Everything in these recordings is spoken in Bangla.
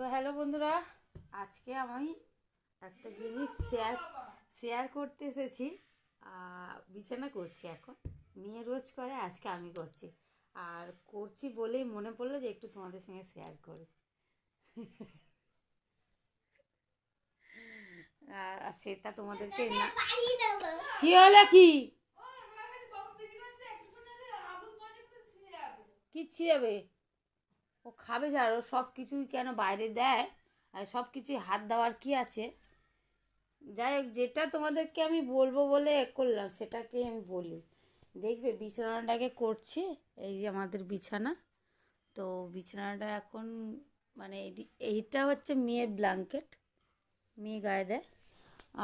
তো হ্যালো বন্ধুরা, আজকে আমি একটা জিনিস শেয়ার করতে এসেছি। বিছানা করছি এখন। মেয়ে রোজ করে, আজকে আমি করছি। আর করছি বলেই মনে পড়লো যে একটু তোমাদের সঙ্গে শেয়ার করি। আর সেটা তোমাদেরকে না, কি হলো কি কিচ্ছি যাবে, ও খাবে যার, ও সব কিছুই কেন বাইরে দেয়, আর সব কিছুই হাত দেওয়ার কি আছে। যাই হোক, যেটা তোমাদেরকে আমি বলবো বলে করলাম সেটাকে আমি বলি। দেখবে বিছানাটাকে করছি, এই যে আমাদের বিছানা। তো বিছানাটা এখন মানে এইটা হচ্ছে মেয়ের ব্ল্যাঙ্কেট, মেয়ে গায়ে দেয়।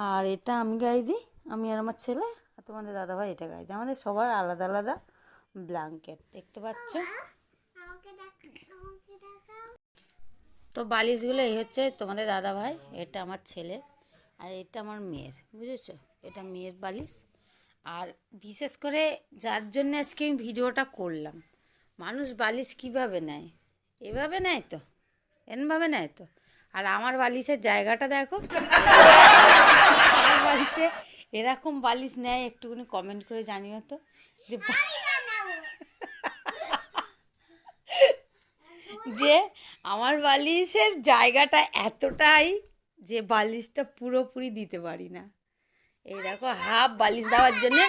আর এটা আমি গায়ে দিই, আমি আর আমার ছেলে। আর তোমাদের দাদাভাই এটা গায়ে দেয়। আমাদের সবার আলাদা আলাদা ব্ল্যাঙ্কেট, দেখতে পাচ্ছ। তো বালিশগুলো এই হচ্ছে তোমাদের দাদাভাই, এটা আমার ছেলে, আর এটা আমার মেয়ের, বুঝেছো। এটা মেয়ের বালিশ। আর বিশেষ করে যার জন্য আজকে আমি ভিডিওটা করলাম, মানুষ বালিশ কিভাবে নেয়, এভাবে নেয় তো, এমনভাবে নেয় তো। আর আমার বালিশের জায়গাটা দেখো। আমার বাড়িতে এরকম বালিশ নেয়, একটুখানি কমেন্ট করে জানিও তো যে যে আমার বালিশের জায়গাটা এতটাই যে বালিশটা পুরোপুরি দিতে পারি না। এই দেখো, হাফ বালিশ দেওয়ার জন্য,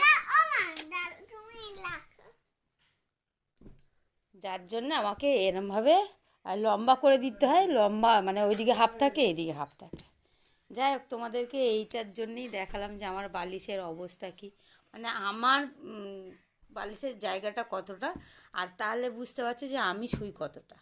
যার জন্য আমাকে এরমভাবে লম্বা করে দিতে হয়। লম্বা মানে ওইদিকে হাফ থাকে, এইদিকে হাফ থাকে। যাই হোক, তোমাদেরকে এইটার জন্যই দেখালাম যে আমার বালিশের অবস্থা কী, মানে আমার বালিশের জায়গাটা কতটা। আর তাহলে বুঝতে পারছো যে আমি শুই কতটা।